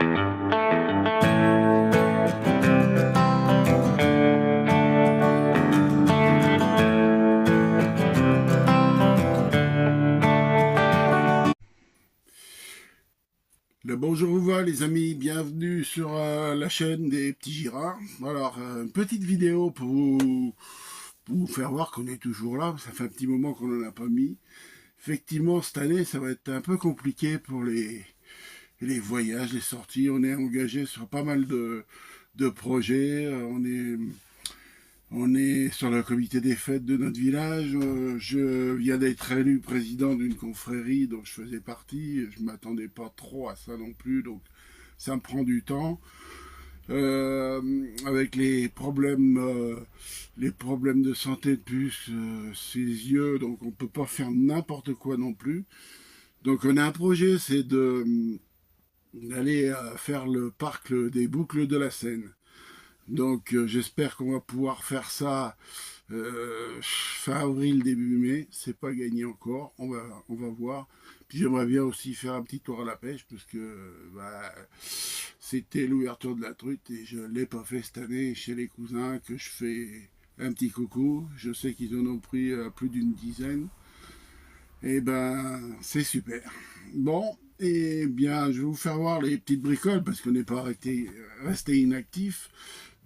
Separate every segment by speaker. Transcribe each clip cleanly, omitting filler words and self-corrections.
Speaker 1: Le bonjour vous va les amis, bienvenue sur la chaîne des petits girards. Alors, une petite vidéo pour vous faire voir qu'on est toujours là, ça fait un petit moment qu'on n'en a pas mis. Effectivement, cette année, ça va être un peu compliqué pour les voyages, les sorties. On est engagé sur pas mal de projets, on est sur le comité des fêtes de notre village. Je viens d'être élu président d'une confrérie dont je faisais partie. Je ne m'attendais pas trop à ça non plus, donc ça me prend du temps. Avec les problèmes de santé de plus, ses yeux, donc on peut pas faire n'importe quoi non plus. Donc on a un projet, c'est d'aller faire le parc des boucles de la Seine. Donc j'espère qu'on va pouvoir faire ça fin avril, début mai. C'est pas gagné encore, on va voir. Puis j'aimerais bien aussi faire un petit tour à la pêche parce que bah, c'était l'ouverture de la truite et je l'ai pas fait cette année chez les cousins que je fais un petit coucou. Je sais qu'ils en ont pris plus d'une dizaine. Et ben c'est super. Bon, et bien je vais vous faire voir les petites bricoles parce qu'on n'est pas resté inactif.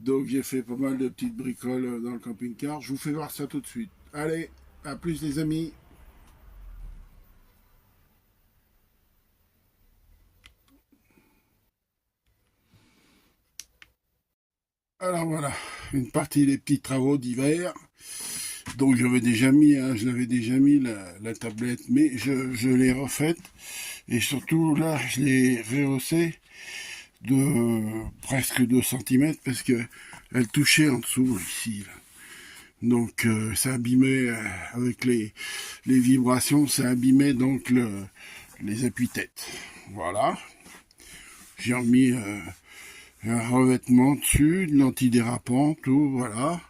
Speaker 1: Donc j'ai fait pas mal de petites bricoles dans le camping-car. Je vous fais voir ça tout de suite. Allez, à plus les amis. Alors voilà, une partie des petits travaux d'hiver. Donc j'avais déjà mis, hein, je l'avais déjà mis la tablette, mais je l'ai refaite. Et surtout là, je l'ai rehaussée de presque 2 cm parce que elle touchait en dessous ici. Là. Donc ça abîmait avec les vibrations, ça abîmait donc les appuis-têtes. Voilà. J'ai remis un revêtement dessus, de l'antidérapant, tout, voilà.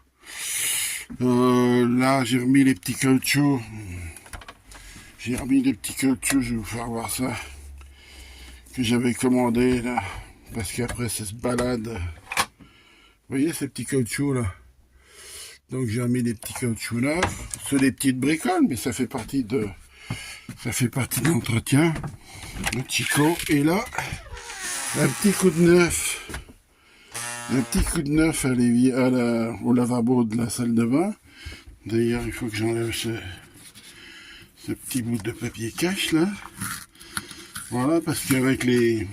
Speaker 1: Là, j'ai remis les petits caoutchoucs. J'ai remis des petits caoutchoucs, je vais vous faire voir ça. Que j'avais commandé, là. Parce qu'après, ça se balade. Vous voyez ces petits caoutchoucs, là. Donc, j'ai remis des petits caoutchoucs neufs. C'est des petites bricoles, mais ça fait partie de l'entretien. Le Chico. Et là, un petit coup de neuf. Un petit coup de neuf au lavabo de la salle de bain. D'ailleurs, il faut que j'enlève ce petit bout de papier cache là. Voilà, parce qu'avec les...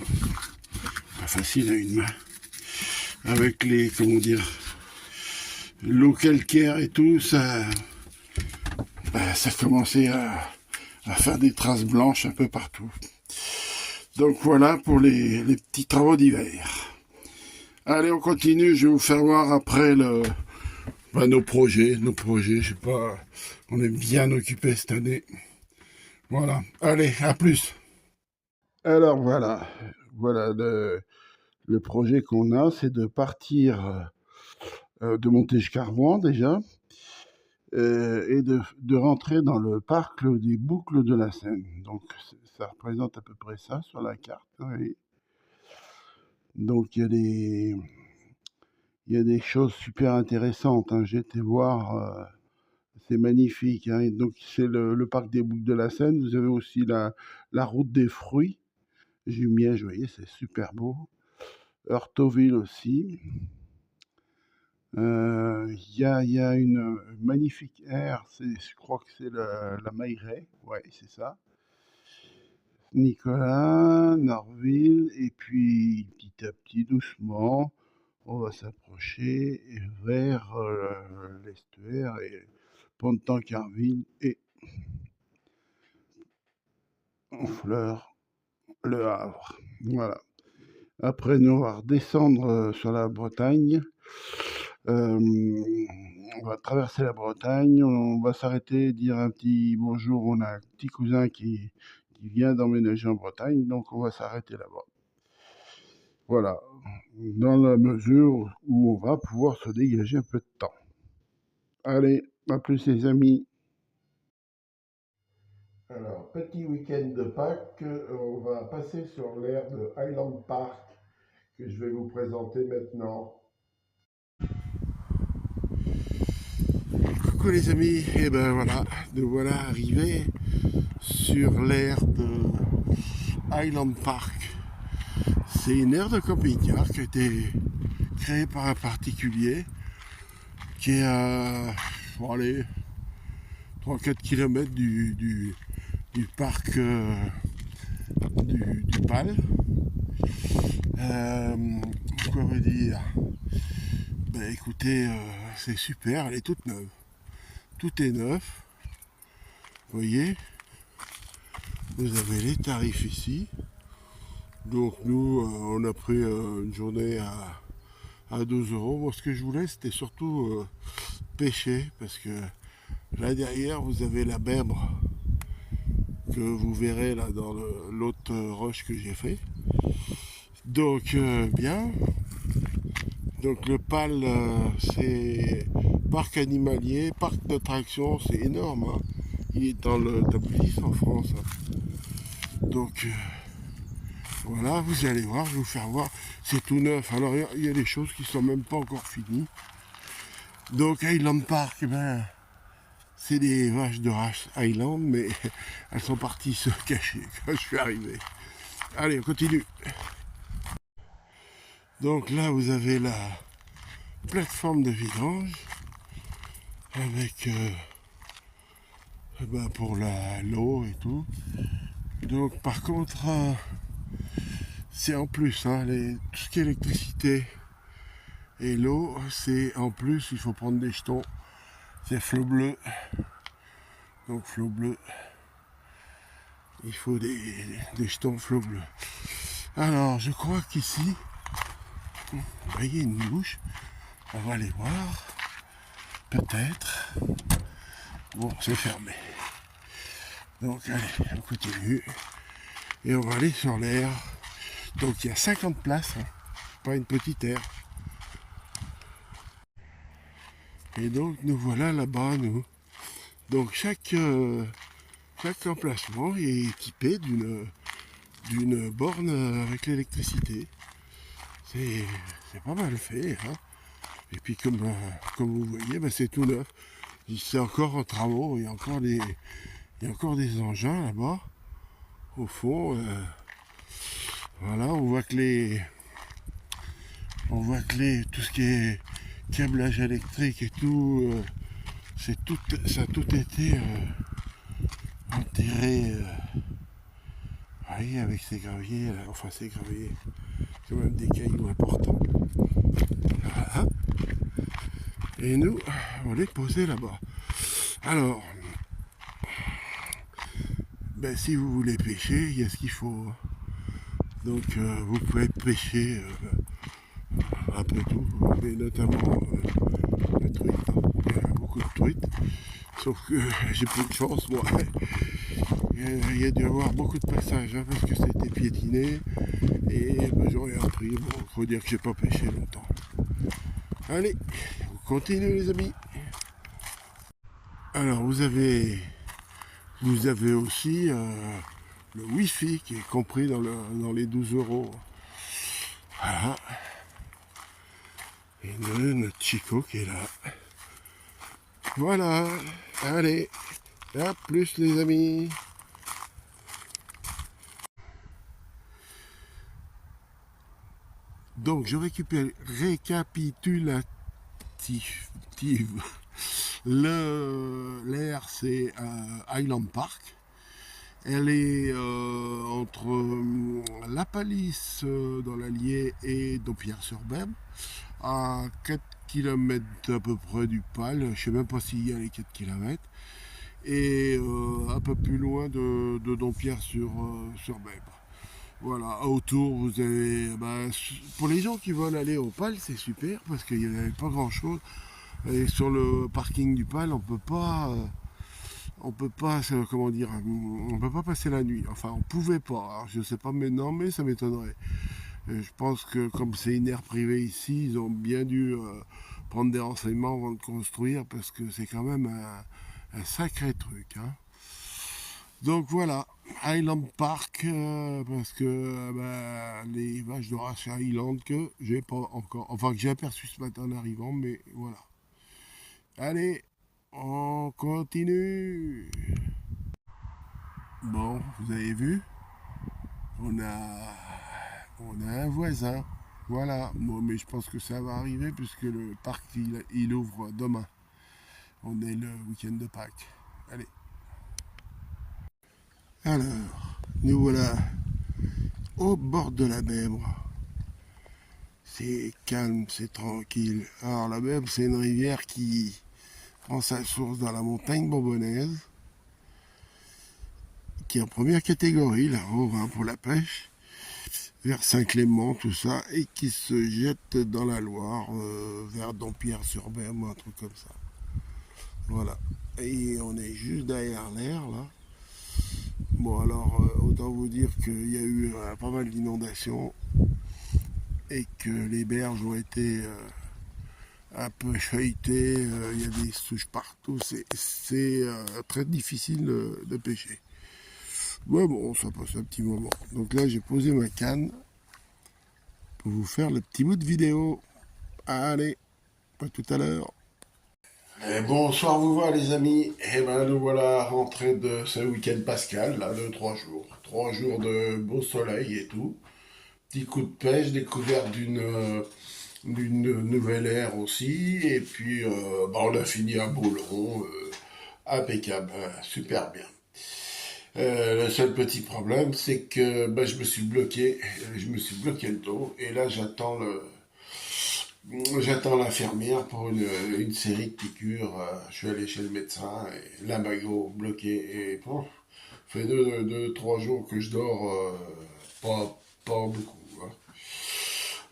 Speaker 1: Pas facile à une main. Avec les... Comment dire... L'eau calcaire et tout, ça... ça commençait à faire des traces blanches un peu partout. Donc voilà pour les petits travaux d'hiver. Allez, on continue, je vais vous faire voir après nos projets, je sais pas, on est bien occupé cette année. Voilà, allez, à plus. Alors voilà le projet qu'on a, c'est de partir de monter jusqu'à Rouen déjà, et de rentrer dans le parc des boucles de la Seine. Donc ça représente à peu près ça sur la carte. Oui. Donc il y a des choses super intéressantes. Hein. J'ai été voir, c'est magnifique. Hein. Et donc c'est le parc des boucles de la Seine. Vous avez aussi la route des fruits. Jumièges, vous voyez, c'est super beau. Heurtoville aussi. Il y a une magnifique aire, je crois que c'est la Mailleraie, ouais, c'est ça. Nicolas, Norville, et puis petit à petit, doucement, on va s'approcher vers l'estuaire et Pontancarville et Honfleur, Le Havre. Voilà. Après, nous, on va redescendre sur la Bretagne. On va traverser la Bretagne, on va s'arrêter, dire un petit bonjour. On a un petit cousin qui vient d'emménager en Bretagne, donc on va s'arrêter là-bas. Voilà, dans la mesure où on va pouvoir se dégager un peu de temps. Allez, à plus les amis. Alors, petit week-end de Pâques, on va passer sur l'aire de Highland Park que je vais vous présenter maintenant. Coucou les amis, et ben voilà, nous voilà arrivés sur l'aire de Highland Park. C'est une aire de camping-car qui a été créée par un particulier qui est à 3-4 km du parc du PAL. Quoi vous dire? Ben écoutez, c'est super, elle est toute neuve. Tout est neuf. Vous voyez, vous avez les tarifs ici. Donc nous, on a pris une journée à 12 euros. Moi, ce que je voulais, c'était surtout pêcher, parce que là derrière, vous avez la Bèbre que vous verrez là dans l'autre roche que j'ai fait. Donc bien. Donc le PAL, c'est parc animalier, parc d'attractions, c'est énorme. Hein. Il est dans le top 10 en France. Hein. Donc voilà, vous allez voir, je vais vous faire voir. C'est tout neuf. Alors il y a des choses qui sont même pas encore finies. Donc Highland Park, ben, c'est des vaches de race Highland, mais elles sont parties se cacher quand je suis arrivé. Allez, on continue. Donc là, vous avez la plateforme de vidange avec ben pour l'eau et tout. Donc par contre, c'est en plus, hein, tout ce qui est électricité et l'eau, c'est en plus, il faut prendre des jetons. C'est flot bleu. Donc flot bleu. Il faut des jetons flot bleu. Alors, je crois qu'ici, vous voyez une bouche. On va aller voir. Peut-être. Bon, c'est fermé. Donc, allez, on continue. Et on va aller sur l'air. Donc, il y a 50 places. Hein, pas une petite aire. Et donc, nous voilà là-bas, nous. Donc, chaque emplacement est équipé d'une borne avec l'électricité. C'est pas mal fait. Hein. Et puis comme vous voyez, ben, c'est tout neuf. C'est encore en travaux, il y a encore des engins là-bas. Au fond, voilà, on voit que tout ce qui est câblage électrique et tout, ça a tout été enterré. Vous voyez, avec ces graviers, là, enfin ces graviers, quand même des cailloux importants. Voilà. Et nous, on les posait là-bas. Alors, ben, si vous voulez pêcher, il y a ce qu'il faut. Donc vous pouvez pêcher un peu tout, mais notamment la truite. Il y a beaucoup de truites. Sauf que j'ai peu de chance, moi. Il y a dû y avoir beaucoup de passages, hein, parce que ça a été piétiné. Et ben, j'aurais appris. Bon, faut dire que j'ai pas pêché longtemps. Allez, on continue les amis. Alors vous avez aussi le Wi-Fi qui est compris dans les 12 euros. Voilà. Et notre Chico qui est là. Voilà. Allez. À plus les amis. Donc je récapitulative. L'aire c'est Highland Park. Elle est entre La Palisse dans l'Allier et Dampierre-sur-Bèbre, à 4 km à peu près du PAL, je ne sais même pas s'il y a les 4 km, et un peu plus loin de Dampierre-sur-Bèbre. Voilà, autour vous avez, pour les gens qui veulent aller au PAL, c'est super parce qu'il n'y avait pas grand chose. Et sur le parking du PAL, on peut pas, comment dire, on peut pas passer la nuit. Enfin, on pouvait pas. Alors, je sais pas maintenant, mais ça m'étonnerait. Je pense que comme c'est une aire privée ici, ils ont bien dû prendre des renseignements avant de construire parce que c'est quand même un sacré truc. Hein. Donc voilà. Highland Park parce que les vaches de race Highland que j'ai pas encore, enfin que j'ai aperçu ce matin en arrivant, mais voilà. Allez, on continue. Bon, vous avez vu, on a, on a un voisin. Voilà, bon, mais je pense que ça va arriver puisque le parc il ouvre demain. On est le week-end de Pâques. Allez. Alors, nous voilà au bord de la Bèbre. C'est calme, c'est tranquille. Alors la Bèbre, c'est une rivière qui prend sa source dans la montagne bourbonnaise, qui est en première catégorie, là-haut, hein, pour la pêche, vers Saint-Clément, tout ça, et qui se jette dans la Loire, vers Dampierre-sur-Bèbre, un truc comme ça. Voilà. Et on est juste derrière l'air, là. Bon, alors, autant vous dire qu'il y a eu pas mal d'inondations et que les berges ont été un peu feuilletées, il y a des souches partout, c'est très difficile de pêcher. Ouais, bon, ça passe un petit moment. Donc là, j'ai posé ma canne pour vous faire le petit bout de vidéo. Allez, à tout à l'heure. Bonsoir vous voilà les amis, et ben nous voilà rentrés de ce week-end pascal, là de 3 jours. 3 jours de beau soleil et tout. Petit coup de pêche, découverte d'une nouvelle ère aussi, et puis on a fini un beau long, impeccable, super bien. Le seul petit problème, c'est que je me suis bloqué le dos, et là j'attends l'infirmière pour une série de piqûres. Je suis allé chez le médecin et l'imago bloqué. Et bon, ça fait 3 jours que je dors, pas beaucoup, hein.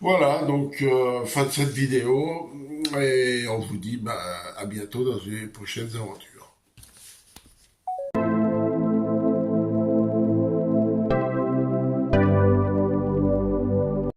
Speaker 1: Voilà, donc fin de cette vidéo. Et on vous dit à bientôt dans les prochaines aventures.